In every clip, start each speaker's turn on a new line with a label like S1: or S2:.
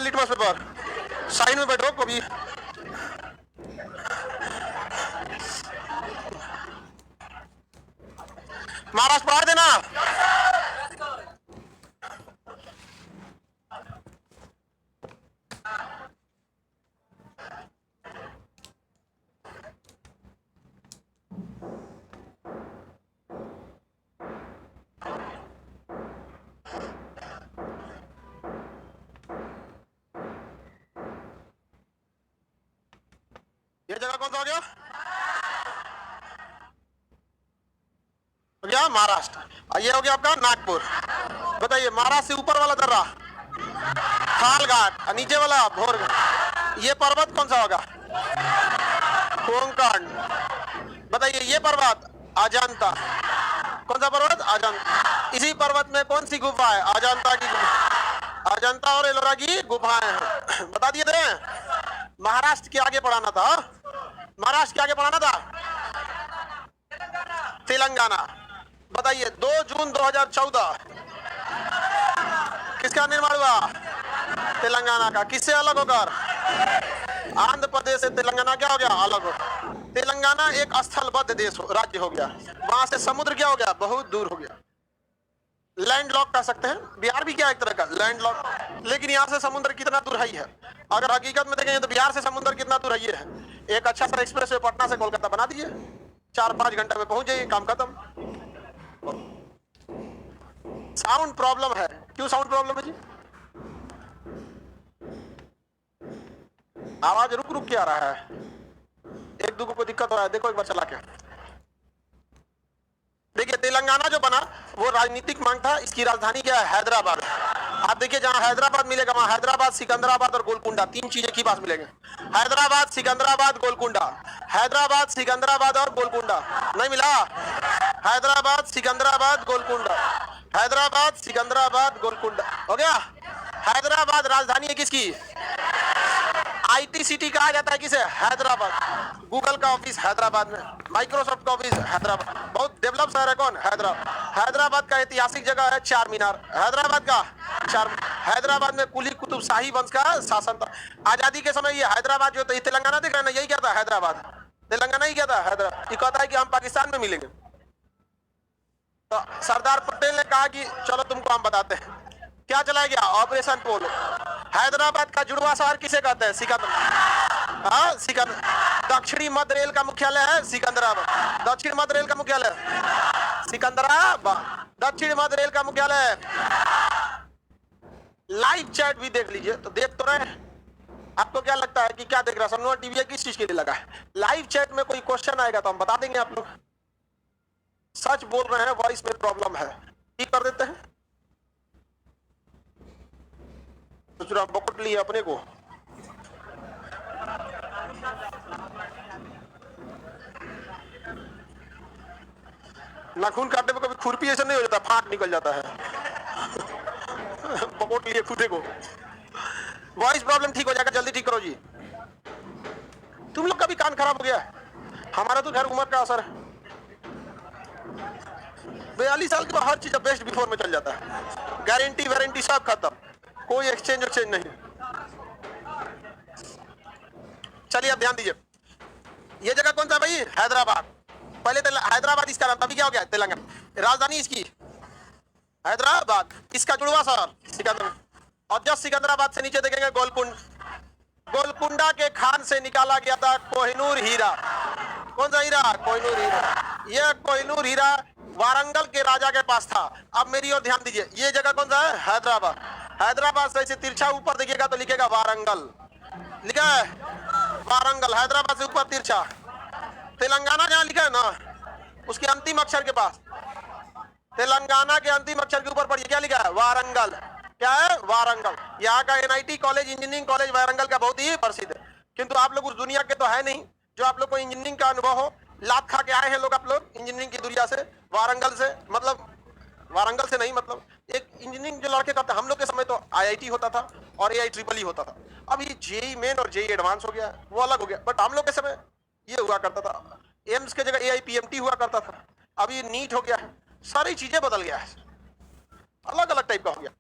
S1: Litmus paper sign में बैठो कभी। महाराष्ट्र पढ़ा देना। ये जगह कौन सा हो गया? हो गया महाराष्ट्र। ये हो गया आपका नागपुर। बताइए महाराष्ट्र से ऊपर वाला दर्रा खालघाट, नीचे वाला भोरगढ़। ये पर्वत कौन सा होगा? कोंकण। बताइए ये पर्वत अजंता। कौन सा पर्वत? अजंता। इसी पर्वत में कौन सी गुफा है? अजंता की गुफा। अजंता और एलोरा की गुफाएं हैं। बता दिए थे। महाराष्ट्र के आगे पढ़ाना था। महाराष्ट्र के आगे पढ़ाना था तेलंगाना। बताइए 2 जून 2014 किसका निर्माण हुआ? तेलंगाना का। किससे अलग होकर? आंध्र प्रदेश से तेलंगाना क्या हो गया? अलग हो। तेलंगाना एक स्थलबद्ध देश राज्य हो गया। वहां से समुद्र क्या हो गया? बहुत दूर हो गया। लैंड लॉक कह सकते हैं। बिहार भी क्या एक तरह का लैंड लॉक, लेकिन यहाँ से समुद्र कितना दूर है? अगर हकीकत में देखेंगे तो बिहार से समुद्र कितना दूर है? एक अच्छा सा एक्सप्रेस वे पटना से कोलकाता बना दिए, 4-5 घंटे में पहुंच जाइए, काम खत्म। साउंड प्रॉब्लम है। क्यों साउंड प्रॉब्लम है जी? आवाज रुक रुक के आ रहा है। एक दूसरे को दिक्कत हो रहा है। देखो एक बार चला के देखिए। तेलंगाना जो बना वो राजनीतिक मांग था। इसकी राजधानी क्या है? हैदराबाद। आप देखिए जहां हैदराबाद मिलेगा वहां हैदराबाद, सिकंदराबाद और गोलकुंडा, 3 चीजें की पास मिलेंगे। हैदराबाद, सिकंदराबाद, गोलकुंडा। हैदराबाद, सिकंदराबाद और गोलकुंडा। नहीं मिला? हैदराबाद, सिकंदराबाद, गोलकुंडा। हैदराबाद, सिकंदराबाद, गोलकुंडा हो गया। हैदराबाद राजधानी है किसकी? आईटी सिटी कहा जाता है किसे? हैदराबाद। गूगल का ऑफिस हैदराबाद में, माइक्रोसॉफ्ट का ऑफिस हैदराबाद। बहुत डेवलप शहर है कौन? हैदराबाद। हैदराबाद का ऐतिहासिक जगह है चार मीनार। हैदराबाद का हैदराबाद में कुली कुतुब शाही वंश का शासन था। आजादी के समय ये हैदराबाद जो तेलंगाना दिख रहा है ना, यही क्या था? हैदराबाद। तेलंगाना ही क्या था? हैदराबाद। ये कहता है कि हम पाकिस्तान में मिलेंगे। तो सरदार पटेल ने कहा कि चलो तुमको हम बताते हैं। क्या चलाया गया? ऑपरेशन पोलो। हैदराबाद का जुड़वा शहर किसे कहते हैं? सिकंदर। हाँ सिकंदर। दक्षिणी मध्य रेल का मुख्यालय है सिकंदराबाद। दक्षिण मध्य रेल का मुख्यालय सिकंदराबाद। दक्षिण मध्य रेल का मुख्यालय। लाइव चैट भी देख लीजिए तो देख तो रहे। आपको क्या लगता है कि क्या देख रहा है? सनोवर टीवी किस चीज के लिए लगा है? लाइव चैट में कोई क्वेश्चन आएगा तो हम बता देंगे। आप लोग सच बोल रहे हैं, वॉइस में प्रॉब्लम है, ठीक कर देते हैं। तो चुनाव पकड़ लिए अपने को। नाखून काटने में कभी खुरपी ऐसा नहीं हो जाता, फाट निकल जाता है। पकड़ लिए खुदे को। वॉइस प्रॉब्लम ठीक हो जाएगा, जल्दी ठीक करो जी। तुम लोग का भी कान खराब हो गया है। हमारा तो खैर उम्र का असर है। 42 साल के बाद हर चीज बेस्ट बिफोर में चल जाता है। गारंटी वारंटी सब खत्म, कोई एक्सचेंज नहीं। चलिए अब ध्यान दीजिए। ये जगह कौन सा भाई? हैदराबाद। पहले हैदराबाद इसका नाम, अभी क्या हो गया? तेलंगाना। राजधानी इसकी हैदराबाद। इसका जुड़वा शहर सिकंदर। और जब सिकंदराबाद से नीचे देखेंगे गोलकुंड। गोलकुंडा के खान से निकाला गया था कोहिनूर हीरा। कौन सा हीरा? कोहिनूर हीरा। यह कोहिनूर हीरा वारंगल के राजा के पास था। अब मेरी ओर ध्यान दीजिए। ये जगह कौन सा है? हैदराबाद। हैदराबाद से ऐसे तिरछा ऊपर देखिएगा तो लिखेगा वारंगल। लिखा है वारंगल। हैदराबाद से ऊपर तिरछा। तेलंगाना जहां लिखा है ना, उसके अंतिम अक्षर के पास, तेलंगाना के अंतिम अक्षर के ऊपर पढ़िए क्या लिखा है? वारंगल। क्या है? वारंगल। यहाँ का NIT college, engineering college Warangal का बहुत ही प्रसिद्ध है। किंतु आप लोग उस दुनिया के तो है नहीं जो आप लोग को इंजीनियरिंग का अनुभव हो। लात खा के आए हैं लोग आप लोग इंजीनियरिंग की दुनिया से, वारंगल से। मतलब वारंगल से नहीं, मतलब एक इंजीनियरिंग जो लड़के करते, हम लोग के समय तो आईआईटी होता था और एआई ट्रिपल ई होता था। अब ये जेई मेन और जेई एडवांस हो गया, वो अलग हो गया। बट हम लोग के समय ये हुआ करता था, एम्स के जगह एआईपीएमटी हुआ करता था। अब ये नीट हो गया है। सारी चीजें बदल गया है, अलग अलग टाइप का हो गया।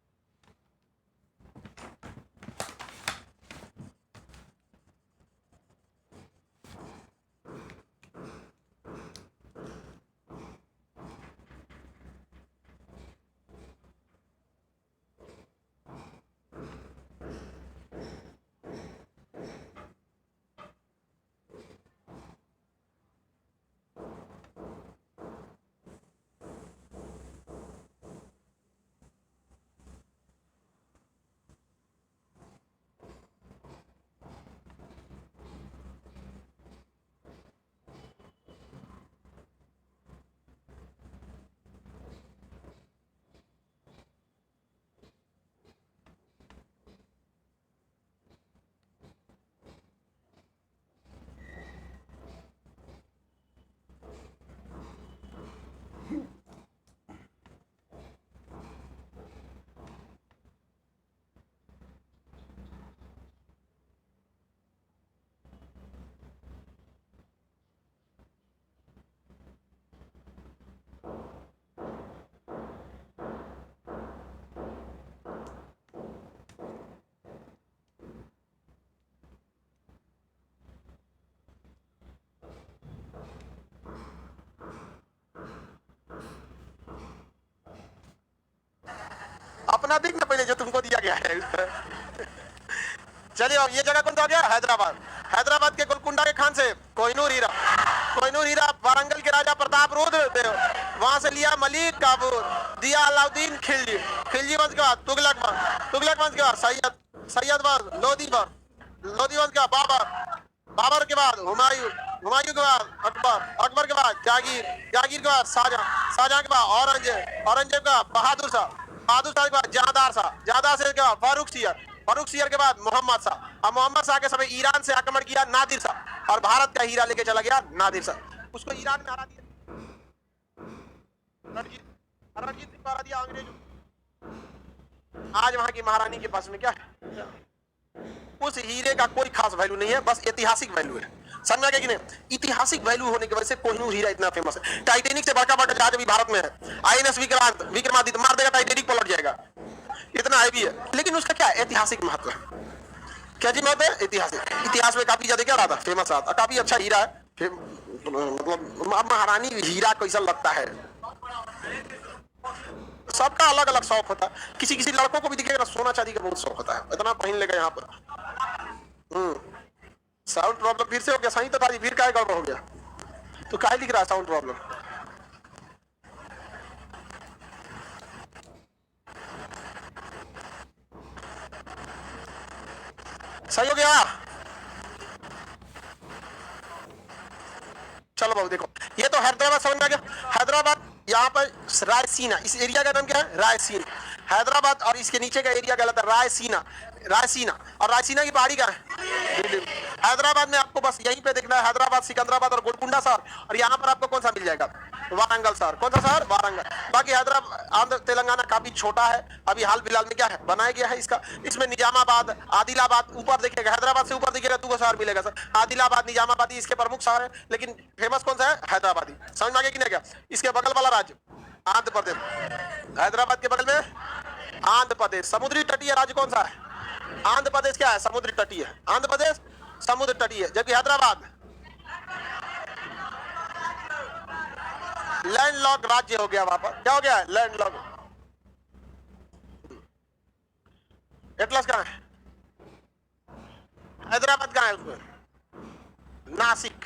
S1: नमूना देखना पहले जो तुमको दिया गया है। चलिए, ये जगह कौन सा हो गया? हैदराबाद। हैदराबाद के गोलकुंडा के खान से कोहिनूर हीरा। कोहिनूर हीरा वारंगल के राजा प्रताप रुद्र देव, वहां से लिया मलिक काफूर, दिया अलाउद्दीन खिलजी। खिलजी वंश के बाद तुगलक वंश, तुगलक वंश के बाद सैयद वंश, लोधी वंश के बाद बाबर के बाद हुमायूं, हुमायूं के बाद अकबर के बाद जागीर के बाद शाहजहां के बाद औरंगजेब के बाद बहादुर शाह के बाद जहांदार शाह के बाद फारूक सियर के बाद मोहम्मद शाह। और मोहम्मद शाह के समय ईरान से आक्रमण किया नादिर शाह, और भारत का हीरा लेके चला गया नादिर शाह। उसको ईरान में हरा दिया, रणजीत सिंह हरा दिया अंग्रेजों। आज वहां की महारानी के पास में क्या है? उस हीरे का कोई खास वैल्यू नहीं है, बस ऐतिहासिक वैल्यू है। समझ में आ गया कि नहीं? ऐतिहासिक वैल्यू होने की वजह से कोहिनूर हीरा इतना फेमस है। टाइटेनिक से बड़ा जहाज अभी भारत में है, आईएनएस विक्रमादित्य मार देगा टाइटेनिक, पलट जाएगा, इतना हैवी है। लेकिन उसका क्या ऐतिहासिक महत्व है? क्या जी महत्व है? ऐतिहासिक। इतिहास में काफी ज्यादा क्या रहा था? फेमस रहा था, काफी अच्छा हीरा है। मतलब महारानी हीरा कैसा लगता है, सबका अलग अलग शौक होता है। किसी लड़कों को भी दिखेगा सोना चांदी का बहुत शौक होता है, इतना पहन लेगा यहाँ पर। साउंड प्रॉब्लम फिर से हो गया। सही तो था जी, फिर काय गड़बड़ हो गया? तो काय लिख रहा है साउंड प्रॉब्लम? सही हो गया? चलो बाबू देखो, ये तो हैदराबाद समझ में आ गया। हैदराबाद यहाँ पर रायसीना, इस एरिया का नाम क्या है? रायसीना। हैदराबाद और इसके नीचे का एरिया कहलाता है रायसीना। और रायसीना की पहाड़ी का है हैदराबाद में। आपको बस यहीं पे देखना है हैदराबाद, सिकंदराबाद और गोलकुंडा शहर। और यहाँ पर आपको कौन सा मिल जाएगा? वारंगल शहर। कौन सा शहर? वारंगल। बाकी हैदराबाद, आंध्र तेलंगाना काफी छोटा है, अभी हाल फिलहाल में क्या है बनाया गया है इसका। इसमें निजामाबाद, आदिलाबाद, ऊपर देखिएगा हैदराबाद से ऊपर देखिएगा 2 शहर मिलेगा सर, आदिलाबाद, निजामाबाद, इसके प्रमुख शहर है। लेकिन फेमस कौन सा है? हैदराबादी। समझ में आ गया कि नहीं? क्या इसके बगल वाला राज्य आंध्र प्रदेश, हैदराबाद के बगल में आंध्र प्रदेश। समुद्री तटीय राज्य कौन सा है? आंध्र प्रदेश क्या है? समुद्र तटीय है। आंध्र प्रदेश समुद्र तटीय, जबकि हैदराबाद लैंडलॉक राज्य हो गया। वहां पर क्या हो गया? लैंडलॉक। एटलस कहां है? हैदराबाद कहां है? उसमें नासिक।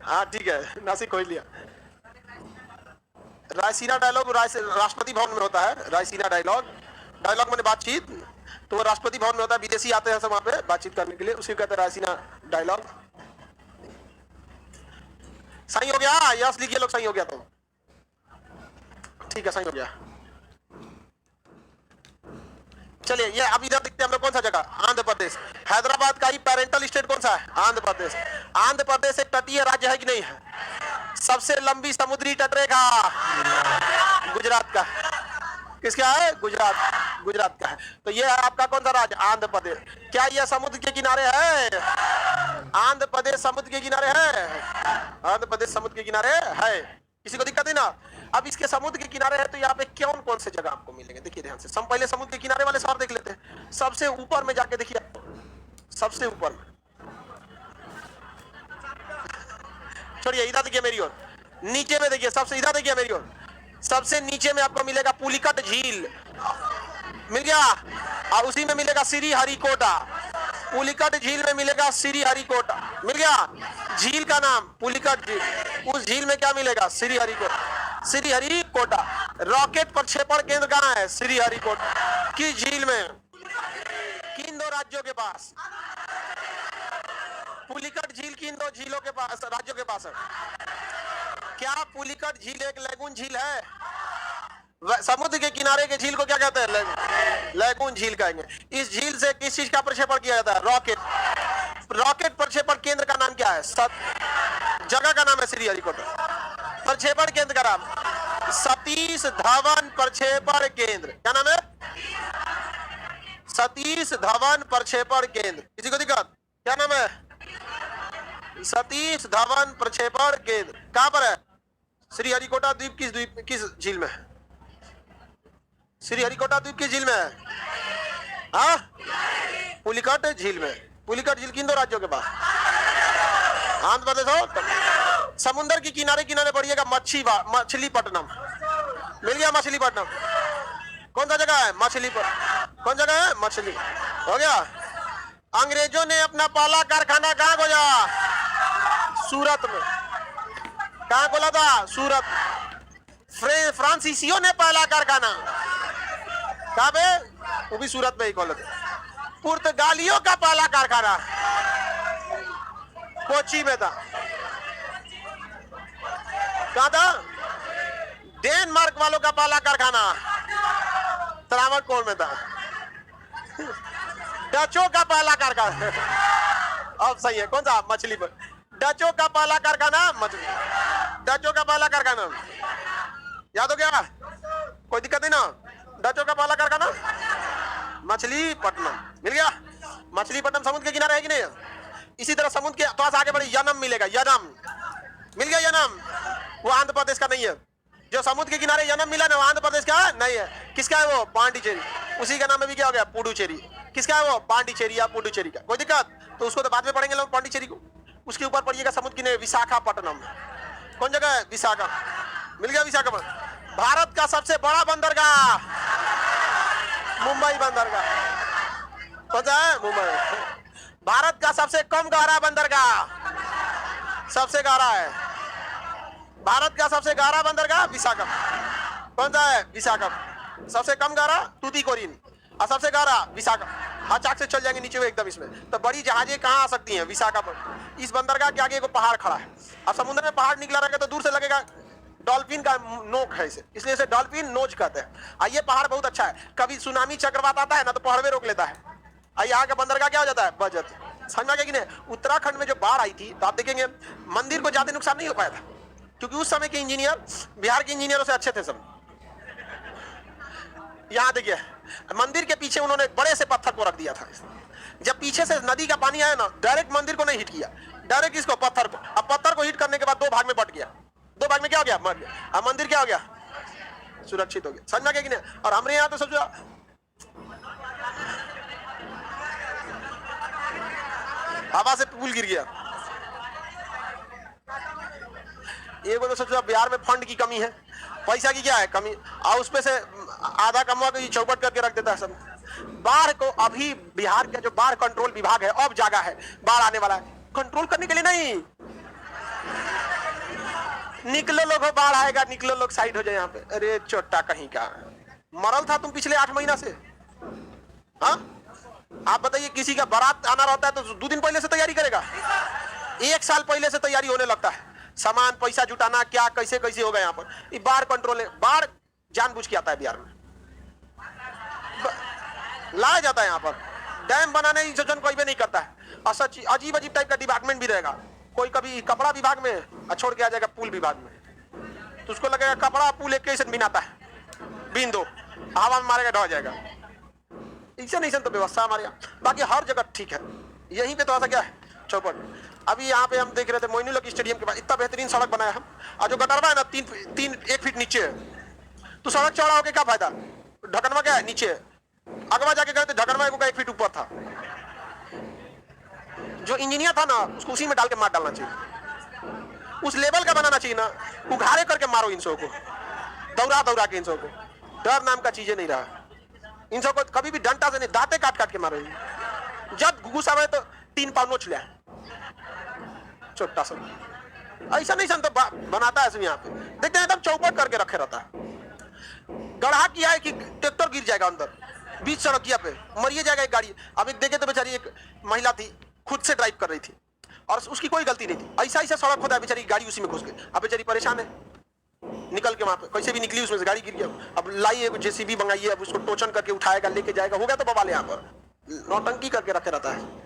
S1: हाँ ठीक है, नासिक हो लिया। रायसीना डायलॉग राष्ट्रपति भवन में होता है। रायसीना डायलॉग मैंने बातचीत, तो वो राष्ट्रपति भवन में होता है। विदेशी आते हैं सब वहां पे बातचीत करने के लिए, उसी को कहते हैं रायसीना डायलॉग। सही हो गया? यस लिखिए लोग, सही हो गया तो ठीक है, सही हो गया। चलिए, ये अब इधर दिखते हैं हम लोग कौन सा जगह? आंध्र प्रदेश। हैदराबाद का ही पेरेंटल स्टेट कौन सा है? आंध्र प्रदेश। आंध्र प्रदेश एक तटीय राज्य है कि नहीं है? सबसे लंबी समुद्री तटरेखा गुजरात का। किसका है? गुजरात का है। तो ये है आपका कौन सा राज्य? आंध्र प्रदेश। क्या यह समुद्र के किनारे है? आंध्र प्रदेश समुद्र के किनारे है। आंध्र प्रदेश समुद्र के किनारे है। किसी को दिक्कत है ना? अब इसके समुद्र के किनारे है तो यहाँ पे कौन से जगह आपको मिलेंगे? देखिए ध्यान से, हम पहले समुद्र के किनारे वाले शहर देख लेते हैं। सबसे ऊपर में जाके देखिए, सबसे ऊपर में, छोड़िए इधर देखिए मेरी ओर, नीचे में देखिए, सबसे इधर देखिए मेरी ओर, सबसे नीचे में आपको मिलेगा पुलिकट झील, मिल गया। और उसी में मिलेगा श्रीहरिकोटा। पुलिकट झील में मिलेगा श्रीहरिकोटा, मिल गया। झील का नाम पुलिकट झील। उस झील में क्या मिलेगा? श्रीहरिकोटा। रॉकेट प्रक्षेपण केंद्र कहाँ है? श्रीहरिकोटा की झील में। किन 2 राज्यों के पास? पुलिकट झील किन 2 झीलों के पास, राज्यों के पास है? क्या पुलिकट झील एक लैगून झील है? समुद्र के किनारे के झील को क्या कहते हैं? लैगून झील कहेंगे। इस झील से किस चीज का प्रक्षेपण किया जाता है? रॉकेट प्रक्षेपण केंद्र का नाम क्या है? जगह का नाम है श्रीहरिकोटा। प्रक्षेपण केंद्र का नाम सतीश धवन प्रक्षेपण केंद्र। क्या नाम है? सतीश धवन प्रक्षेपण केंद्र। किसी को दिक्कत? क्या नाम है? सतीश धवन प्रक्षेपण केंद्र। कहां पर है? श्रीहरिकोटा द्वीप किस झील में है? श्रीहरिकोटा द्वीप किस झील में है? हाँ, पुलिकट झील में। पुलिकट झील किन 2 राज्यों के पास? आंध्र प्रदेश हो समुंदर की किनारे किनारे पड़िएगा मछलीपट्टनम। मिल गया मछलीपट्टनम। कौन सा जगह है? मछलीपट्टनम। कौन जगह है? मछली। हो गया। अंग्रेजों ने अपना पहला कारखाना कहाँ खोला? सूरत में। कहाँ खोला था? सूरत। फ्रांसीसियों ने पहला कारखाना कहाँ पे? वो भी सूरत में ही खोला था। पुर्तगालियों का पहला कारखाना कोची में था। कहाँ था? डेनमार्क वालों का पहला कारखाना त्रावणकोर में था। डचों का पहला कारखाना अब सही है। कौन सा? मछली पर। डचों का पहला कारखाना मछली। डचों का पहला कारखाना याद हो गया? कोई दिक्कत नहीं ना? डचों का पहला कारखाना मछलीपट्टनम। मिल गया। मछलीपट्टनम समुद्र के किनारे है कि नहीं? इसी तरह समुद्र के थोड़ा सा आगे बढ़े, यनम मिलेगा। यनम मिल गया। यनम वो आंध्र प्रदेश का नहीं है। जो समुद्र के किनारे यनम मिला ना, वो आंध्र प्रदेश का नहीं है। किसका है वो? पांडिचेरी। उसी का नाम अभी क्या हो गया? पुडुचेरी। किसका है वो? पांडिचेरी या पुडुचेरी का। कोई दिक्कत? तो उसको तो बाद में पढ़ेंगे लोग पांडिचेरी को। उसके ऊपर पढ़िएगा समुद्र किनारे विशाखापट्टनम। कौन जगह है? विशाखा। मिल गया। विशाखापट्टनम। भारत का सबसे बड़ा बंदरगाह मुंबई बंदरगाह। कौन सा है? मुंबई। भारत का सबसे कम गहरा बंदरगाह, सबसे गहरा है। भारत का सबसे गहरा बंदरगाह विशाखा। कौन सा है? विशाखा। सबसे कम गहरा तूतीकोरिन और सबसे गहरा विशाखा। हाँ, चाक से चल जाएंगे नीचे में एकदम। इसमें तो बड़ी जहाजें कहाँ आ सकती हैं? विशाखापट्टनम। इस बंदरगाह के आगे एक पहाड़ खड़ा है। अब समुद्र में पहाड़ निकला रहेगा तो दूर से लगेगा डॉल्फिन का नोक है इसे, इसलिए इसे डॉल्फिन नोज कहते हैं। ये पहाड़ बहुत अच्छा है। कभी सुनामी चक्रवात आता है ना तो पहाड़ रोक लेता है। यहाँ का बंदरगाह क्या हो जाता है? बचत। समझ में आ गया कि नहीं? उत्तराखंड में जो बाढ़ आई थी तो आप देखेंगे मंदिर को ज्यादा नुकसान नहीं हो पाया था, क्योंकि उस समय के इंजीनियर बिहार के इंजीनियरों से अच्छे थे सब। यहाँ देखिए, मंदिर के पीछे उन्होंने बड़े से पत्थर को रख दिया था। जब पीछे से नदी का पानी आया ना, डायरेक्ट मंदिर को नहीं हिट किया, डायरेक्ट इसको पत्थर को। अब पत्थर को हिट करने के बाद दो भाग में बट गया। दो भाग में क्या हो गया? मर गया। अब मंदिर क्या हो गया? सुरक्षित हो गया। समझ में आ गया कि नहीं? और हमारे यहाँ तो सोचो हवा से पुल गिर गया। एक तो सोचो बिहार में फंड की कमी है, पैसा की क्या है कमी, और उसमें से आधा कमवा को चौपट करके रख देता है सब। बाढ़ को अभी बिहार का जो बाढ़ कंट्रोल विभाग है अब जागा है, बाढ़ आने वाला है, कंट्रोल करने के लिए नहीं। निकलो लोग, बाढ़ आएगा, निकलो लोग, साइड हो जाए यहाँ पे। अरे चोटा कहीं का, मरल था तुम पिछले 8 महीना से। हाँ, आप बताइए, किसी का बारात आना रहता है तो 2 दिन पहले से तैयारी करेगा, 1 साल पहले से तैयारी होने लगता है। सामान पैसा जुटाना क्या कैसे कैसे होगा यहाँ पर। ये बाढ़ कंट्रोल है, बाढ़ जानबूझ के आता है बिहार में, लाया जाता है यहाँ पर। डैम बनाने की योजना कोई भी नहीं करता है। और सच अजीब अजीब टाइप का डिपार्टमेंट भी रहेगा। कोई कभी कपड़ा विभाग में छोड़ के आ जाएगा पुल विभाग में, तो उसको लगेगा कपड़ा पुल एक कैसे बिनाता है, बीन दो, हवा में मारेगा ढह जाएगा। ऐसा नहीं तो व्यवस्था हमारे यहाँ, बाकी हर जगह ठीक है। यहीं पे थोड़ा सा क्या है चौपट। अभी यहाँ पे हम देख रहे थे मोइनुल स्टेडियम के पास इतना बेहतरीन सड़क बनाया हम, और जो गटरवा है ना 1 फीट नीचे है, तो सड़क चौड़ा होकर क्या फायदा, ढकनवा क्या है नीचे, अगवा जाके गए थे ढकनवा को 1 फीट ऊपर था। जो इंजीनियर था ना उसको उसी में डाल के मार डालना चाहिए, उस लेवल का बनाना चाहिए ना, उघारे करके मारो इन सबको, दौड़ा दौड़ा के इन सबको। डर नाम का चीजें नहीं रहा इन सबको, कभी भी डंटा से नहीं, दांते काट काट के मारो। जब गुस्सा आए तो 3 पाव नोच लिया छोटा सा, ऐसा नहीं सन तो बनाता है यहाँ पे। देखते हैं एकदम चौपट करके रखे रहता है। गढ़ा किया है कि ट्रैक्टर गिर जाएगा अंदर बीच सड़किया पे, मरिए जाएगा एक गाड़ी। अब एक देखे तो बेचारी एक महिला थी, खुद से ड्राइव कर रही थी और उसकी कोई गलती नहीं थी। ऐसा ऐसा सड़क होता है, बेचारी गाड़ी उसी में घुस गई। अब बेचारी परेशान है, निकल के वहां पे कैसे भी निकली, उसमें से गाड़ी गिर गया। अब लाई है जेसीबी मंगाइए, अब उसको टोचन करके उठाएगा, लेके जाएगा, हो गया तो बवाल यहाँ पर। नौटंकी करके रखे रहता है।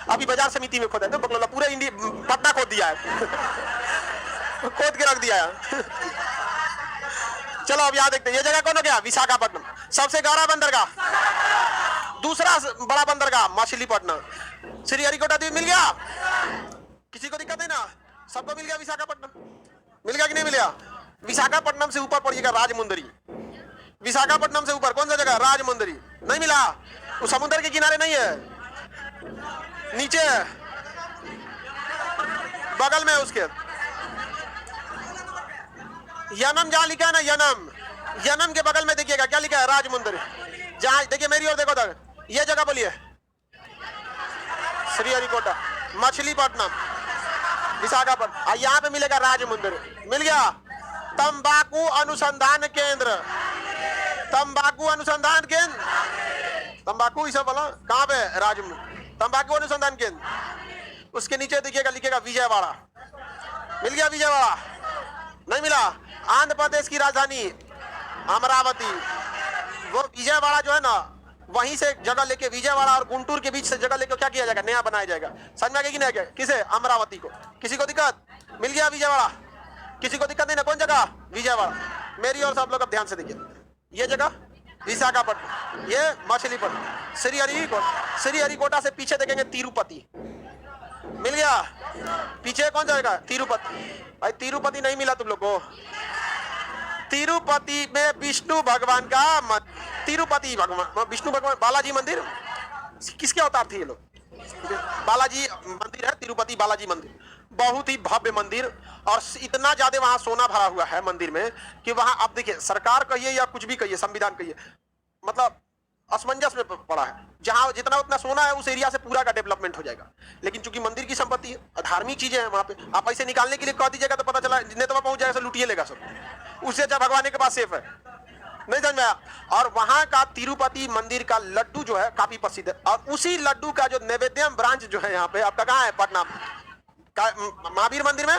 S1: अभी बाजार समिति में खोदा है, बकलोला पूरे इंडिया पटना खोद दिया है खोद के रख दिया है। चलो अब यहाँ देखते हैं, ये जगह कौन हो गया? विशाखापट्टनम। सबसे गहरा बंदरगाह, दूसरा बड़ा बंदरगाह मछलीपट्टनम। श्रीहरिकोटा द्वीप मिल गया, किसी को दिक्कत नहीं ना, सबको मिल गया। विशाखापट्टनम मिल गया कि नहीं मिल गया? विशाखापट्टनम से ऊपर पड़िएगा राजमुंदरी। विशाखापट्टनम से ऊपर कौन सा जगह? राजमुंदरी। नहीं मिला, वो समुद्र के किनारे नहीं है, नीचे है, बगल में है उसके। यनम जहां लिखा है ना, यनम, यनम के बगल में देखिएगा क्या लिखा है, राजमुंदरी। जहां देखिए मेरी ओर देखो तक, ये जगह बोलिए, श्रीहरिकोटा, मछलीपट्टनम, विशाखापट्टनम, यहाँ पे मिलेगा राजमुंदरी। मिल गया। तंबाकू अनुसंधान केंद्र, तंबाकू अनुसंधान केंद्र, तंबाकू इसे बोला कहाँ पे, राजमुंदरी तंबाकू अनुसंधान केंद्र। उसके नीचे देखिएगा लिखेगा विजयवाड़ा। मिल गया विजयवाड़ा? नहीं मिला? आंध्र प्रदेश की राजधानी अमरावती, वो विजयवाड़ा जो है ना, वहीं से जगह लेके विजयवाड़ा और गुंटूर के बीच से जगह लेके क्या किया जाएगा, नया बनाया जाएगा। समझ में आ गया कि नहीं आ गया? किसे? अमरावती को। किसी को दिक्कत? मिल गया विजयवाड़ा? किसी को दिक्कत नहीं ना? कौन जगह? विजयवाड़ा। मेरी और सब लोग अब ध्यान से देखिए, ये जगह विशाखापट्टनम, ये मछलीपट्टनम, श्रीहरिकोटा से पीछे देखेंगे तिरुपति। मिल गया? पीछे कौन जाएगा? तिरुपति। भाई तिरुपति नहीं मिला तुम लोग को? तिरुपति में विष्णु भगवान का तिरुपति भगवान, विष्णु भगवान, बालाजी मंदिर। किसके अवतार थे ये लोग? बालाजी मंदिर है, तिरुपति बालाजी मंदिर, बहुत ही भव्य मंदिर। और इतना ज्यादा वहां सोना भरा हुआ है मंदिर में कि वहां आप देखिए, सरकार कहिए या कुछ भी कहिए, संविधान कहिए, मतलब असमंजस में पड़ा है। जहां जितना उतना सोना है, उस एरिया से पूरा का डेवलपमेंट हो जाएगा। लेकिन चूंकि मंदिर की संपत्ति है, धार्मिक चीजें हैं वहां पे, आप पैसे निकालने के लिए कह दीजिएगा तो पता चला नेतवा पहुंच जाएगा, लुटिए लेगा सब। उससे अच्छा भगवान के पास सेफ है। नहीं समझ में आया? और वहां का तिरुपति मंदिर का लड्डू जो है काफी प्रसिद्ध है। और उसी लड्डू का जो नैवेद्यम ब्रांच जो है यहाँ पे आपका कहाँ है? पटना महावीर मंदिर में।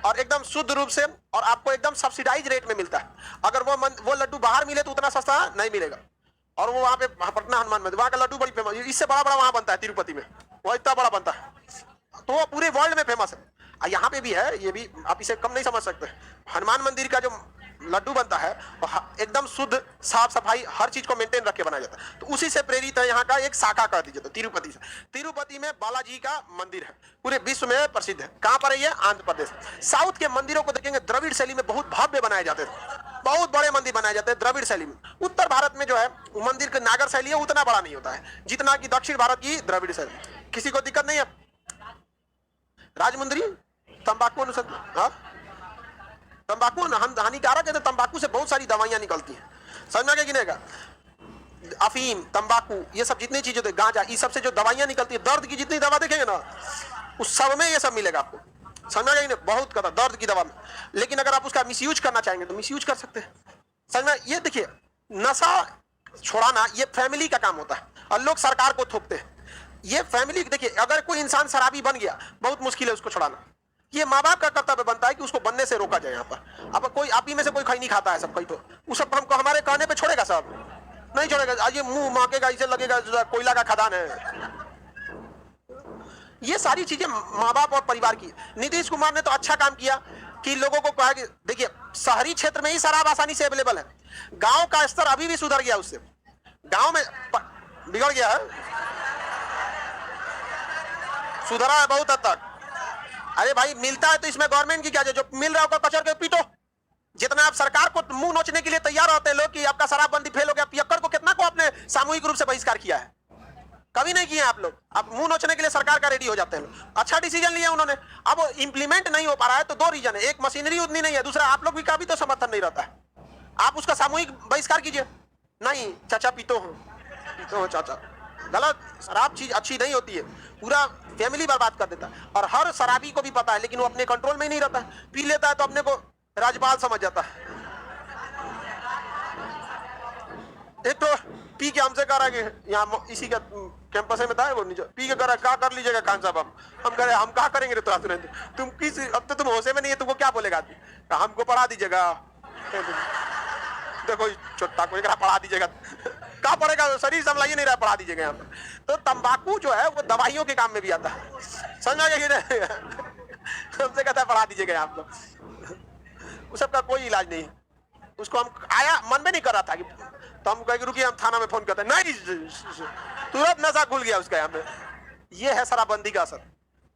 S1: और एकदम शुद्ध रूप से, और आपको एकदम सब्सिडाइज रेट में मिलता है। अगर वो लड्डू बाहर मिले तो उतना सस्ता नहीं मिलेगा। और वो वहां पे पटना हनुमान मंदिर, वहां का लड्डू बड़ी फेमस, इससे बड़ा बड़ा वहां बनता है तिरुपति में, वो इतना बड़ा बनता है, तो वो पूरे वर्ल्ड में फेमस है। यहाँ पे भी है, ये भी आप इसे कम नहीं समझ सकते। हनुमान मंदिर का जो लड्डू बनता है एकदम शुद्ध, साफ सफाई, हर चीज को मेंटेन रख के बनाया जाता है। तो उसी से प्रेरित है यहाँ का एक शाखा कर दीजिए तो तिरुपति से। तिरुपति में बालाजी का मंदिर है, पूरे विश्व में प्रसिद्ध है। कहाँ पर है ये? आंध्र प्रदेश। साउथ के मंदिरों को देखेंगे द्रविड़ शैली में बहुत भव्य बनाए जाते थे, बहुत बड़े मंदिर बनाए जाते हैं द्रविड़ शैली में। उत्तर भारत में जो है मंदिर का नागर शैली है, उतना बड़ा नहीं होता है जितना कि दक्षिण भारत की द्रविड़ शैली। किसी को दिक्कत नहीं है? राजमुंदरी तंबाकू अनुसंधान, हाँ तंबाकू हानिकारक है, तो तंबाकू से बहुत सारी दवाइयां निकलती हैं। समझ में आ गया कि नहीं का? अफीम, तंबाकू, ये सब जितनी चीजें, गांजा, ये सब से जो दवाइयां निकलती है, दर्द की जितनी दवा देखेंगे ना, उस सब में ये सब मिलेगा आपको। समझ में आ गया कि नहीं? बहुत कदर दर्द की दवा में। लेकिन अगर आप उसका मिसयूज करना चाहेंगे तो मिसयूज कर सकते हैं। समझ में? ये देखिए, नशा छोड़ाना ये फैमिली का काम होता है, और लोग सरकार को थोपते हैं। ये फैमिली, देखिए अगर कोई इंसान शराबी बन गया, बहुत मुश्किल है उसको छुड़ाना। ये माँ बाप का कर्तव्य बनता है कि उसको बनने से रोका जाए। यहाँ पर अब कोई आप ही में से कोई खैनी खाता है, सब कोई तो उस सब हमको हमारे कहने पे छोड़ेगा? सब नहीं छोड़ेगा। आज ये मुंह महकेगा, इसे लगेगा कोयला का खदान है। ये सारी चीजें माँ बाप और परिवार की। नीतीश कुमार ने तो अच्छा काम किया कि लोगों को कहा कि देखिए शहरी क्षेत्र में ही शराब आसानी से अवेलेबल है, गांव का स्तर अभी भी सुधर गया, उससे गांव में बिगड़ गया है, सुधरा है बहुत हद तक। अरे भाई मिलता है तो इसमें गवर्नमेंट की क्या, जो मिल रहा होगा कचर के पीटो। जितना आप सरकार को मुंह नोचने के लिए तैयार होते हैं लोग कि आपका शराबबंदी फेल हो गया, पियक्कर को कितना को आपने सामूहिक रूप से बहिष्कार किया है? कभी नहीं किया आप लोग। आप मुंह नोचने के लिए सरकार का रेडी हो जाते हैं। अच्छा डिसीजन लिया उन्होंने, अब वो इंप्लीमेंट नहीं हो पा रहा है तो दो रीजन है, एक मशीनरी उतनी नहीं है, दूसरा आप लोग भी का भी तो समर्थन नहीं रहता है। आप उसका सामूहिक बहिष्कार कीजिए। नहीं चाचा पीतो हो चाचा, गलत। शराब चीज अच्छी नहीं होती है, पूरा फैमिली बर्बाद कर देता है। और हर शराबी को भी पता है, लेकिन वो अपने कंट्रोल में ही नहीं रहता है। पी लेता है तो अपने को राजपाल समझ जाता है। एक तो पी के हमसे कह रहा है कि यहाँ इसी का कैंपस में था वो, नीचे पी के कह रहा है क्या कर लीजिएगा खान साहब, हम कह रहे हम क्या करेंगे रे तुम किस, अब तो तुम होशे में नहीं है, तुमको क्या बोलेगा आदमी? हमको पढ़ा दीजिएगा। देखो छोटा कोई पढ़ा दीजिएगा, क्या पड़ेगा? शरीर संभलाइए नहीं रहा, पढ़ा दीजिएगा यहाँ पर। तो तंबाकू जो है वो दवाइयों के काम में भी आता है, समझा गया? हमसे कहता है पढ़ा दीजिएगा यहाँ पर। उस सबका कोई इलाज नहीं। उसको हम आया मन में नहीं कर रहा था कि, तो हम कहेंगे रुकिए हम थाना में फोन करते हैं, नहीं तुरंत नशा खुल गया उसका यहाँ पे। ये है शराबबंदी का असर।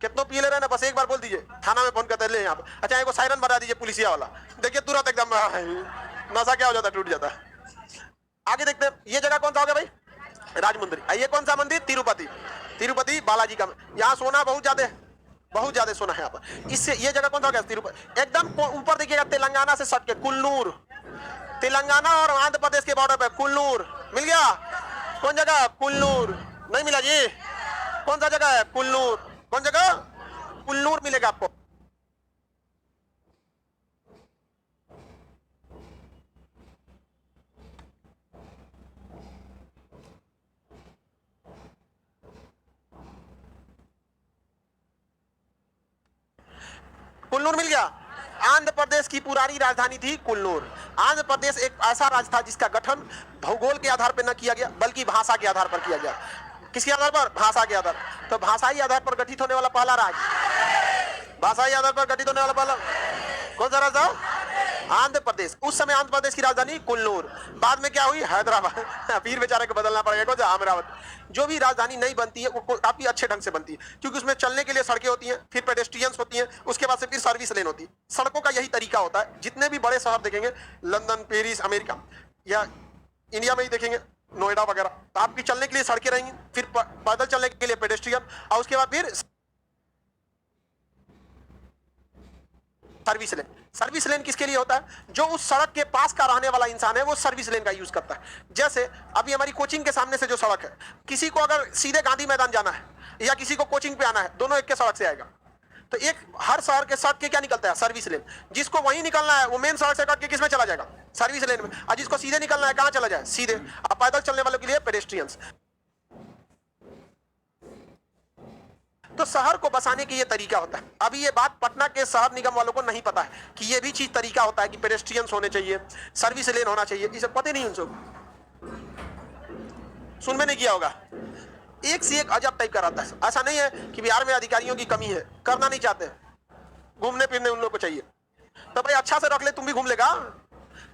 S1: कितनों पी ले रहे ना, बस एक बार बोल दीजिए, थाना में फोन करते हैं ले यहाँ पे, अच्छा एक सायरन बजा दीजिए पुलिसिया वाला, देखिए तुरंत एकदम नशा क्या हो जाता है, टूट जाता है। आगे देखते हैं, ये जगह कौन सा हो गया भाई? राजमुंदरी। ये कौन सा मंदिर? तिरुपति। तिरुपति बालाजी का। यहाँ सोना बहुत ज्यादा है, बहुत ज्यादा सोना है यहाँ पर। इससे ये जगह कौन सा हो गया? तिरुपति। एकदम ऊपर देखिएगा, तेलंगाना से सट के कुल्लूर, तेलंगाना और आंध्र प्रदेश के बॉर्डर पे कुल्लूर मिल गया। कौन जगह? कुल्लूर। नहीं मिला जी? कौन सा जगह है? कुल्लूर। कौन जगह? कुल्लूर मिलेगा आपको। कुल्लूर मिल गया। आंध्र प्रदेश की पुरानी राजधानी थी कुल्लूर। आंध्र प्रदेश एक ऐसा राज्य था जिसका गठन भूगोल के आधार पर न किया गया बल्कि भाषा के आधार पर किया गया। किसके आधार पर? भाषा के आधार। तो भाषाई आधार पर गठित होने वाला पहला राज्य, भाषाई आधार पर गठित होने वाला पहला कौन सा राज्य? आंध्र प्रदेश। उस समय आंध्र प्रदेश की राजधानी कुल्लूर। बाद में क्या हुई? हैदराबाद। फिर बेचारे को बदलना पड़ेगा। कौन सा? अमरावती। जो भी राजधानी नहीं बनती है वो काफी अच्छे ढंग से बनती है, क्योंकि उसमें चलने के लिए सड़कें होती हैं, फिर पेडेस्ट्रियंस होती हैं, उसके बाद से फिर सर्विस लेन होती है। सड़कों का यही तरीका होता है। जितने भी बड़े शहर देखेंगे, लंदन, पेरिस, अमेरिका या इंडिया में ही देखेंगे, नोएडा वगैरह, तो आपकी चलने के लिए सड़कें रहेंगी, फिर पैदल चलने के लिए पेडेस्ट्रियन, और उसके बाद फिर सर्विस लेन। सर्विस लेन किसके लिए होता है? जो उस सड़क के पास का रहने वाला इंसान है वो सर्विस लेन का यूज करता है। जैसे अभी हमारी कोचिंग के सामने से जो सड़क है, किसी को अगर सीधे गांधी मैदान जाना है या किसी को कोचिंग पे आना है, दोनों एक के सड़क से आएगा। तो एक हर शहर के सड़क के क्या निकलता है? Service lane. जिसको वहीं निकलना है वो मेन सड़क से कट के किसमें चला जाएगा? सर्विस लेन में। और जिसको सीधे निकलना है कहां चला जाए? सीधे। अब पैदल चलने वालों के लिए पेडेस्ट्रियंस। तो शहर को बसाने के ये तरीका होता है। अभी ये बात पटना के शहर निगम वालों को नहीं पता है कि ये भी चीज तरीका होता है कि पेडेस्ट्रियंस होने चाहिए, सर्विस लेन होना चाहिए। ये सब पता नहीं उनको, सुन में नहीं किया होगा। एक से एक अजब टाइप का रहता है। ऐसा नहीं है कि बिहार में अधिकारियों की कमी है, करना नहीं चाहते, घूमने फिरने उन लोग को चाहिए। तो भाई अच्छा से रख ले, तुम भी घूम लेगा।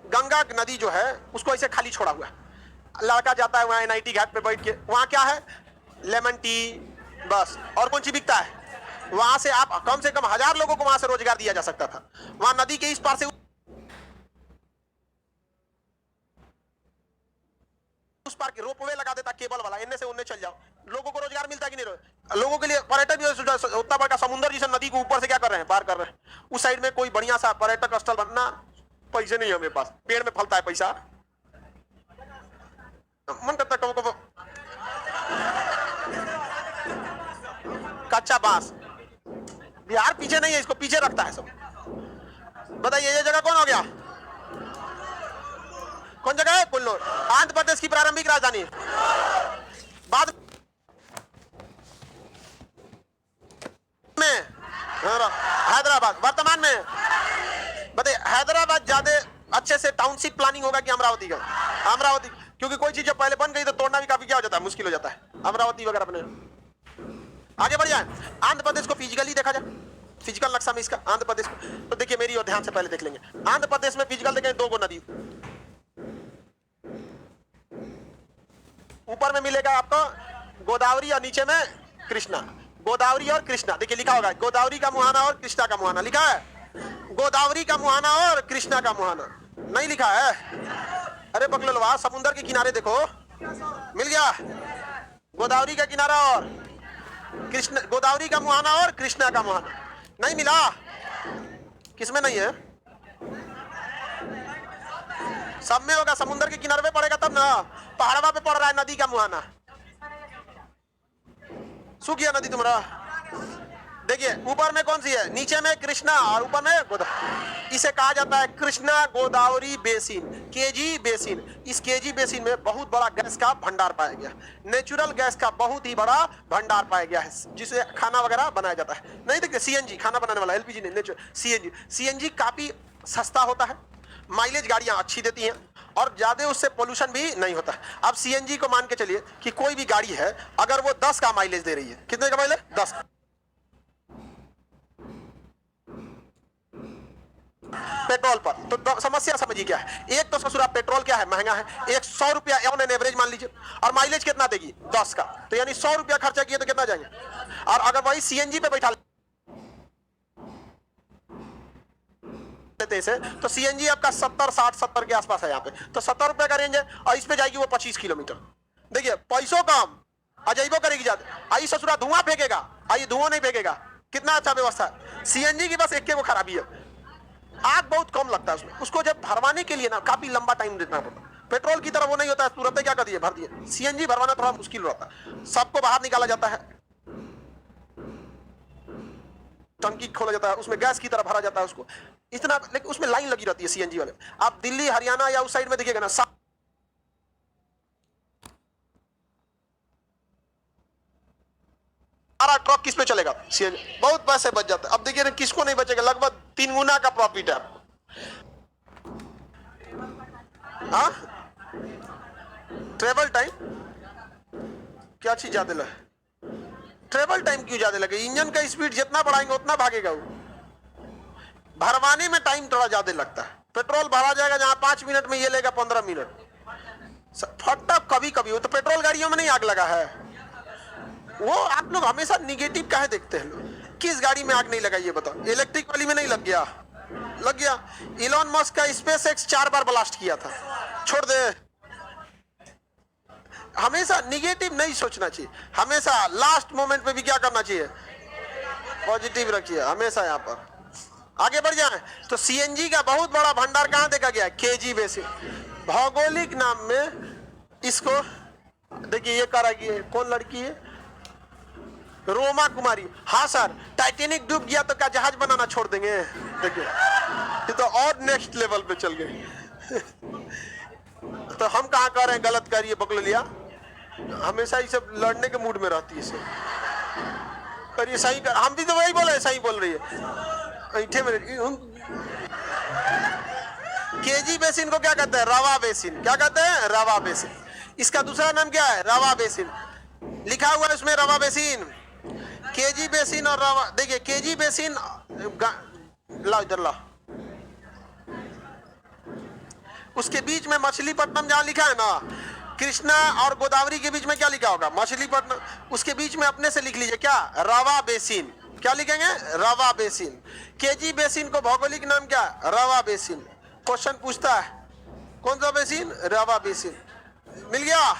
S1: गंगा नदी जो है उसको ऐसे खाली छोड़ा हुआ है, लड़का जाता है वहां एनआईटी घाट पे बैठ के, वहां क्या है? Lemon T bus. और कौन सी बिकता है? वहां से आप कम से कम 1000 लोगों को वहां से रोजगार दिया जा सकता था। वहां नदी के इस पार से उस पार के रोपवे लगा देता, केबल वाला, इनने से उनने चल जाओ, लोगों को रोजगार मिलता कि नहीं? लोगों के लिए पर्यटक भी उतना बड़ा समुद्र जैसे नदी को ऊपर से क्या कर रहे हैं? पार कर रहे हैं। उस साइड में कोई बढ़िया सा पर्यटक स्थल बनना, पैसे नहीं है मेरे पास, पेड़ में फलता है पैसा, मन करता कब कब कच्चा बांस। बिहार पीछे नहीं है, इसको पीछे रखता है सब। बताइए ये जगह कौन हो गया? कौन जगह है? कुल्लूर। आंध्र प्रदेश की प्रारंभिक राजधानी। बाद में हैदराबाद। वर्तमान में बताइए हैदराबाद ज्यादा अच्छे से टाउनशिप प्लानिंग होगा कि अमरावती का? अमरावती, क्योंकि कोई चीज जब पहले बन गई तो तोड़ना भी काफी क्या हो जाता है? मुश्किल हो जाता है। अमरावती वगैरह बने। आगे बढ़ जाए। आंध्र प्रदेश को फिजिकली देखा जाए, फिजिकल नक्शा में इसका आंध्र प्रदेश को, तो देखिए मेरी और ध्यान से पहले देख लेंगे। आंध्र प्रदेश में फिजिकल देखें, 2 नदी ऊपर में मिलेगा आपको गोदावरी और नीचे में कृष्णा। गोदावरी और कृष्णा देखिए लिखा होगा, गोदावरी का मुहाना और कृष्णा का मुहाना लिखा है। गोदावरी का मुहाना और कृष्णा का मुहाना नहीं लिखा है। अरे बकलवा, समुद्र के किनारे देखो, मिल गया गोदावरी का किनारा और कृष्ण, गोदावरी का मुहाना और कृष्णा का मुहाना नहीं मिला। किसमें नहीं है? सब में होगा। समुद्र के किनारे पे पड़ेगा तब ना। पहाड़वा पे पड़ रहा है नदी का मुहाना, सूख गया नदी तुम्हारा। देखिए ऊपर में कौन सी है? नीचे में कृष्णा और ऊपर में गोदावरी। इसे कहा जाता है Krishna Godavari basin, KG basin. इस केजी बेसिन में बहुत बड़ा गैस का भंडार पाया गया, नेचुरल गैस का बहुत ही बड़ा भंडार पाया गया है, जिसे खाना वगैरह बनाया जाता है। नहीं देखते सीएनजी, खाना बनाने वाला, एलपीजी नहीं, नेचुरल सीएनजी। सीएनजी काफी सस्ता होता है, माइलेज गाड़ियां अच्छी देती हैं और ज्यादा उससे पोल्यूशन भी नहीं होता। अब सीएनजी को मान के चलिए कि कोई भी गाड़ी है, अगर वो 10 का माइलेज दे रही है, कितने का माइलेज? 10। पेट्रोल पर तो समस्या समझिए क्या है। एक तो ससुरा पेट्रोल क्या है? महंगा है। एक 100 रुपया ऑन एन एवरेज मान लीजिए, और माइलेज कितना देगी? 10 का। तो यानी 100 रुपया खर्चा किए तो कितना जाएंगे? और अगर वही सीएनजी पे बैठा से, तो सीएनजी आपका 70, 60, 70 के आसपास है यहाँ पे, तो 70 रुपए का रेंज है, और इस पे जाएगी वो 25 किलोमीटर। देखिए पैसों कम, अजैबो करेगी ज्यादा। आई ससुरा धुआं फेंकेगा, आई धुआं नहीं फेंकेगा, कितना अच्छा व्यवस्था है। सीएनजी की बस एक के वो खराबी है, आग बहुत कम लगता है उसमें, उसको जब भरवाने के लिए ना काफी लंबा टाइम देना पड़ता है। पेट्रोल की तरह वो नहीं होता है तुरंत क्या कर दिए भर दिए। सीएनजी भरवाना थोड़ा मुश्किल रहता है, सबको बाहर निकाला जाता है, टंकी खोला जाता है, उसमें गैस की तरह भरा जाता है उसको इतना, लेकिन उसमें लाइन लगी रहती है सीएनजी वाले। आप दिल्ली हरियाणा या उस साइड में देखिएगा ना, सारा ट्रक किस पे चलेगा, सीएनजी। बहुत पैसे बच जाते हैं। अब देखिए किसको नहीं बचेगा, लगभग 3 गुना का प्रॉफिट है आपको। हाँ, ट्रेवल टाइम क्या चीज ज्यादा लगे, ट्रेवल टाइम क्यों ज्यादा लगे, इंजन का स्पीड जितना बढ़ाएंगे उतना भागेगा वो। भरवाने में टाइम थोड़ा ज्यादा लगता है। पेट्रोल भरा जाएगा जहां 5 मिनट में, ये लेगा 15 मिनट। फटता कभी कभी हो तो पेट्रोल गाड़ियों में नहीं आग लगा है। वो आप लोग हमेशा निगेटिव काहे देखते हैं लोग, किस गाड़ी में आग नहीं लगा ये बताओ, इलेक्ट्रिक वाली में नहीं लग गया, लग गया। इलॉन मस्क का स्पेस एक्स 4 बार ब्लास्ट किया था, छोड़ दे। हमेशा निगेटिव नहीं सोचना चाहिए, हमेशा लास्ट मोमेंट पे भी क्या करना चाहिए, पॉजिटिव रखिए हमेशा। यहाँ पर आगे बढ़ जाए तो सीएनजी का बहुत बड़ा भंडार कहां देखा गया, केजी बेसिन। भौगोलिक नाम में इसको देखिए, ये करा कि कौन लड़की है, रोमा कुमारी। हाँ सर, टाइटेनिक डूब गया तो क्या जहाज बनाना छोड़ देंगे, देखिए ये तो और नेक्स्ट लेवल पे चल गए। तो हम कहाँ कर रहे हैं, गलत करिए बकलोलिया, हमेशा ही सब लड़ने के मूड में रहती है इसे, करिए सही कर। हम भी तो वही बोले, सही बोल रही है। केजी बेसिन को क्या कहते हैं, रवा बेसिन। क्या कहते हैं, रवा बेसिन। इसका दूसरा नाम क्या है, रवा बेसिन। लिखा हुआ है इसमें रवा बेसिन, केजी बेसिन और रवा। देखिए केजी बेसिन, ला इधर ला, उसके बीच में मछलीपट्टनम जहां लिखा है ना, कृष्णा और गोदावरी के बीच में क्या लिखा होगा, मछलीपट्टनम। उसके बीच में अपने से लिख लीजिए क्या, रवा बेसिन। क्या लिखेंगे, रवा बेसिन। केजी बेसिन को भौगोलिक नाम क्या, रवा बेसिन। क्वेश्चन पूछता है कौन सा बेसिन, रवा बेसिन। मिल गया।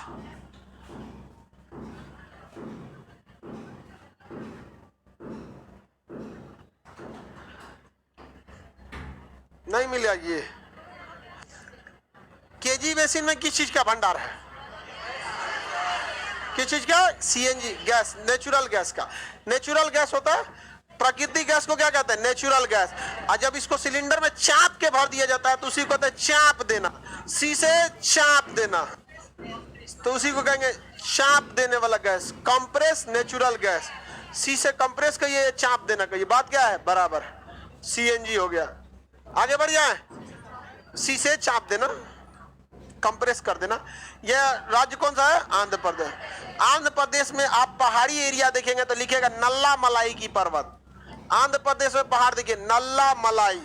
S1: नहीं मिला। ये केजी बेसिन में किस चीज का भंडार है, किस चीज का, सीएनजी गैस, नेचुरल गैस का। नेचुरल गैस होता है, प्राकृतिक गैस को क्या कहते हैं, नेचुरल गैस। और जब इसको सिलेंडर में चाप के भर दिया जाता है तो उसी को कहते हैं चाप देना, सी से चाप देना, तो उसी को कहेंगे चाप देने वाला गैस। कंप्रेस नेचुरल गैस, सी से कंप्रेस कहिए, चाप देना कहिए, बात क्या है, बराबर। सीएनजी हो गया। आगे बढ़ जाए, सी से चाप देना, कंप्रेस कर देना। यह राज्य कौन सा है, आंध्र प्रदेश। आंध्र प्रदेश में आप पहाड़ी एरिया देखेंगे तो लिखेगा नल्ला मलाई की पर्वत। आंध्र प्रदेश में पहाड़ देखिए, नल्ला मलाई।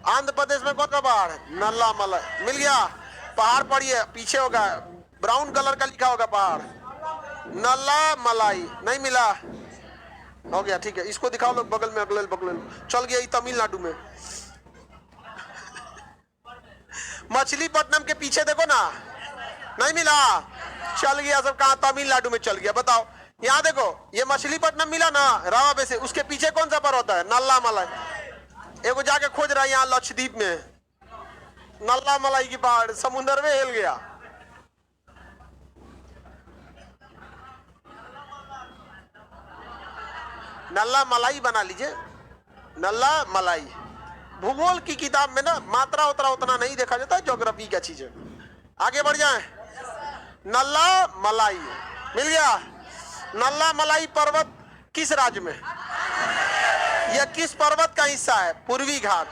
S1: आंध्र प्रदेश में कौन सा पहाड़ है, नल्ला मलाई। मिल गया। पहाड़ पढ़िए, पीछे होगा ब्राउन कलर का लिखा होगा पहाड़, नल्ला मलाई। नहीं मिला, हो गया ठीक है। इसको दिखाओ लोग बगल में, अगले बगल चल गया, तमिलनाडु में। मछलीपट्टनम के पीछे देखो ना, नहीं मिला, चल गया सब कहा, तमिलनाडु में चल गया। बताओ, यहाँ देखो ये मछलीपट्टनम मिला ना, रावा बेसे, उसके पीछे कौन सा पर्वत है, नल्ला मलाई। एगो जाके खोज रहा है यहाँ लक्षद्वीप में, नल्ला मलाई की पहाड़, समुद्र में हिल गया। नल्ला मलाई बना लीजिए, नल्ला मलाई। भूगोल की किताब में ना मात्रा उतरा उतना नहीं देखा जाता, ज्योग्राफी का चीज है। आगे बढ़ जाए, नल्ला मलाई मिल गया। नल्ला मलाई पर्वत किस राज्य में, यह किस पर्वत का हिस्सा है, पूर्वी घाट,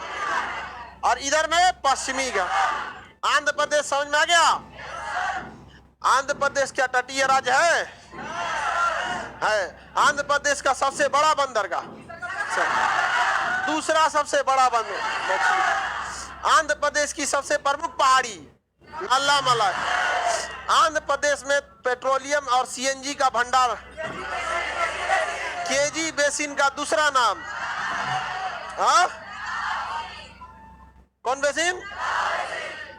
S1: और इधर में पश्चिमी घाट। आंध्र प्रदेश समझ में आ गया। आंध्र प्रदेश क्या तटीय राज्य है। आंध्र प्रदेश का सबसे बड़ा बंदरगाह, दूसरा सबसे बड़ा बंदर। आंध्र प्रदेश की सबसे प्रमुख पहाड़ी नल्ला मलाई। आंध्र प्रदेश में पेट्रोलियम और सीएनजी का भंडार। केजी बेसिन का दूसरा नाम, हाँ कौन बेसिन,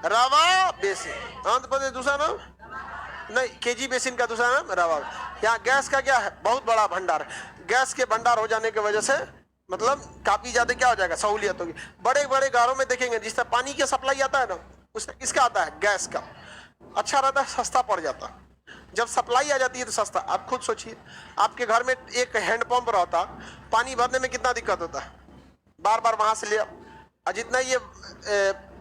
S1: रवा बेसिन। आंध्र प्रदेश दूसरा नाम नहीं, केजी बेसिन का दूसरा नाम रवा। यहाँ गैस का क्या है, बहुत बड़ा भंडार है। गैस के भंडार हो जाने की वजह से मतलब काफी ज्यादा क्या हो जाएगा, सहूलियत होगी। बड़े बड़े घरों में देखेंगे जिस तरह पानी की सप्लाई आता है ना, उसमें किसका आता है, गैस का। अच्छा रहता है, सस्ता पड़ जाता है। जब सप्लाई आ जाती है तो सस्ता। आप खुद सोचिए, आपके घर में एक हैंडपंप रहता, पानी भरने में कितना दिक्कत होता है, बार बार वहां से ले आओ। और जितना ये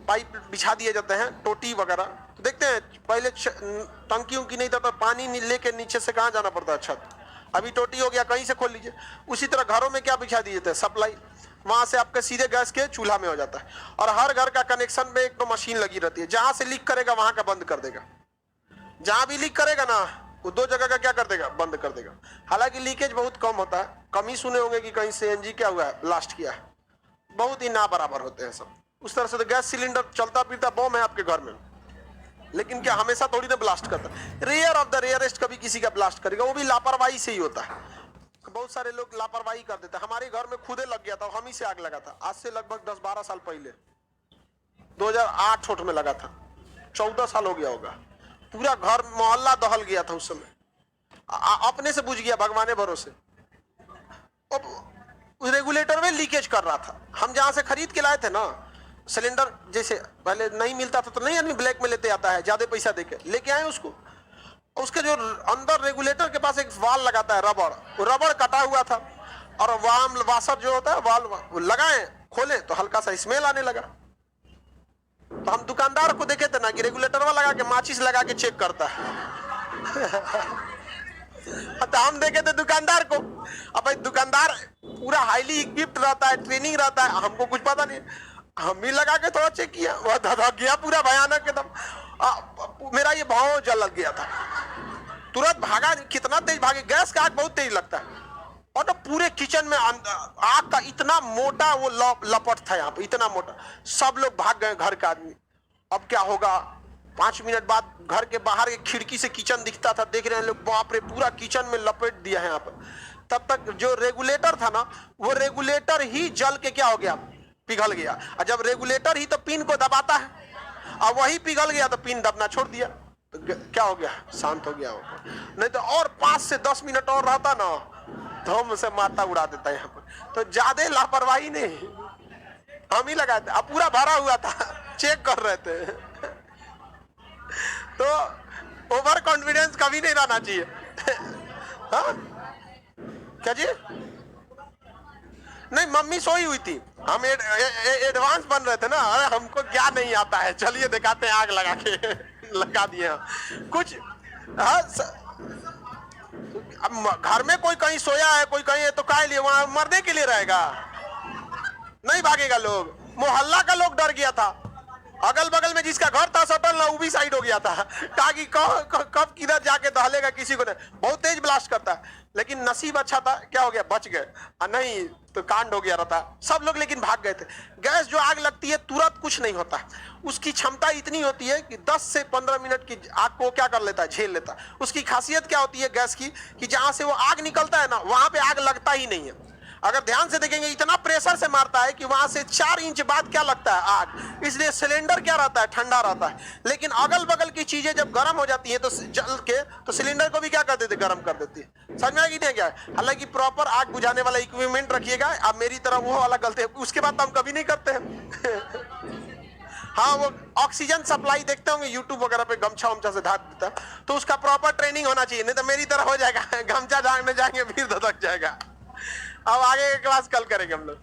S1: पाइप बिछा दिए जाते हैं, टोटी वगैरह, तो देखते हैं पहले टंकी उंकी नहीं था तो पानी लेके नीचे से कहाँ जाना पड़ता है, छत। अभी टोटी हो गया, कहीं से खोल लीजिए। उसी तरह घरों में क्या बिछा दिए जाते हैं, सप्लाई, वहां से आपके सीधे गैस के चूल्हा में हो जाता है। और हर घर का कनेक्शन में एक तो मशीन लगी रहती है, जहां से लीक करेगा वहां का बंद कर देगा। जहां भी लीक करेगा ना, वो दो जगह का क्या कर देगा, बंद कर देगा। हालांकि लीकेज बहुत कम होता है, कम ही सुने होंगे कि कहीं सीएनजी क्या हुआ है, ब्लास्ट किया है, बहुत ही ना बराबर होते हैं सब। उस तरह से तो गैस सिलेंडर चलता फिरता बम है आपके घर में, लेकिन क्या हमेशा थोड़ी ना ब्लास्ट करता है। रेयर ऑफ द रेयरेस्ट कभी किसी का ब्लास्ट करेगा, वो भी लापरवाही से ही होता है। बहुत सारे लोग लापरवाही कर देते हैं। हमारे घर में खुदे लग गया था, हम ही से आग लगा था, आज से लगभग 10-12 साल पहले, 2008 में लगा था, 14 साल हो गया होगा। पूरा घर मोहल्ला दहल गया था उस समय, अपने से बुझ गया भगवान भरोसे। अब रेगुलेटर में लीकेज कर रहा था। हम जहां से खरीद के लाए थे ना सिलेंडर, जैसे पहले नहीं मिलता था तो नहीं आदमी ब्लैक में लेते आता है, ज्यादा पैसा देके लेके आए उसको। उसके जो अंदर रेगुलेटर के पास एक वाल लगाता है रबड़, वो रबड़ कटा हुआ था, और वाम वाशर जो होता है वाल लगाए, खोले तो हल्का सा स्मेल आने लगा। तो हम दुकानदार को देखे थे ना कि रेगुलेटर लगा के माचिस लगा के चेक करता है। तो हम देखे थे दुकानदार को। अब भाई दुकानदार पूरा हाईली इक्विप्ड रहता है, ट्रेनिंग रहता है, हमको कुछ पता नहीं। हम भी लगा के थोड़ा चेक किया, वह धधक गया पूरा भयानक एकदम। मेरा ये भाव जल गया था, तुरंत भागा। कितना तेज भागे, गैस का आग बहुत तेज लगता है। और तो पूरे किचन में आग का इतना मोटा वो लपट था यहाँ पे, इतना मोटा। सब लोग भाग गए घर के आदमी। अब क्या होगा, 5 मिनट बाद घर के बाहर एक खिड़की से किचन दिखता था, देख रहे हैं लोग, बाप रे पूरा किचन में लपेट दिया है यहाँ पर। तब तक जो रेगुलेटर था ना, वो रेगुलेटर ही जल के क्या हो गया, पिघल गया। और जब रेगुलेटर ही तो पिन को दबाता है, और वही पिघल गया तो पिन दबना छोड़ दिया, तो क्या हो गया, शांत हो गया हो। नहीं तो और 5 से 10 मिनट और रहता ना, तो हम उसे माता उड़ा देता यहाँ पर। तो ज्यादा लापरवाही नहीं, हम ही लगाते। अब पूरा भरा हुआ था, चेक कर रहे थे। तो ओवर कॉन्फिडेंस कभी नहीं रहना चाहिए। हाँ क्या जी, नहीं मम्मी सोई हुई थी, हम एडवांस बन रहे थे ना, अरे हमको क्या नहीं आता है, चलिए दिखाते हैं, आग लगा के लगा दिए कुछ। हाँ अब घर में कोई कहीं सोया है, कोई कहीं है, तो काहे लिए वहां मरने के लिए रहेगा, नहीं भागेगा लोग। मोहल्ला का लोग डर गया था, अगल बगल में जिसका घर था सटल ना, वो भी साइड हो गया था, ताकि कब किधर जाके दहलेगा किसी को नहीं। बहुत तेज ब्लास्ट करता है, लेकिन नसीब अच्छा था, क्या हो गया, बच गए, नहीं तो कांड हो गया रहता सब लोग, लेकिन भाग गए थे। गैस जो आग लगती है तुरंत कुछ नहीं होता, उसकी क्षमता इतनी होती है कि 10 से 15 मिनट की आग को क्या कर लेता है, झेल लेता है। उसकी खासियत क्या होती है गैस की, कि जहां से वो आग निकलता है ना, वहां पे आग लगता ही नहीं है। अगर ध्यान से देखेंगे, इतना प्रेशर से मारता है कि वहां से 4 इंच बाद क्या लगता है, आग। इसलिए सिलेंडर क्या रहता है, ठंडा रहता है। लेकिन अगल बगल की चीजें जब गर्म हो जाती है तो जल के तो सिलेंडर को भी क्या कर देती है, गर्म कर देती है। समझ में आ गई क्या है। हालांकि प्रॉपर आग बुझाने वाला इक्विपमेंट रखिएगा। अब मेरी तरह वो वाला गलती, उसके बाद तो हम कभी नहीं करते हैं। हाँ वो ऑक्सीजन सप्लाई देखते होंगे यूट्यूब वगैरह पे, गमछा वमछा से ढक देता है, तो उसका प्रॉपर ट्रेनिंग होना चाहिए, नहीं तो मेरी तरह हो जाएगा, गमछा झाड़ने जाएंगे फिर धधक जाएगा। अब आगे की क्लास कल करेंगे हम लोग।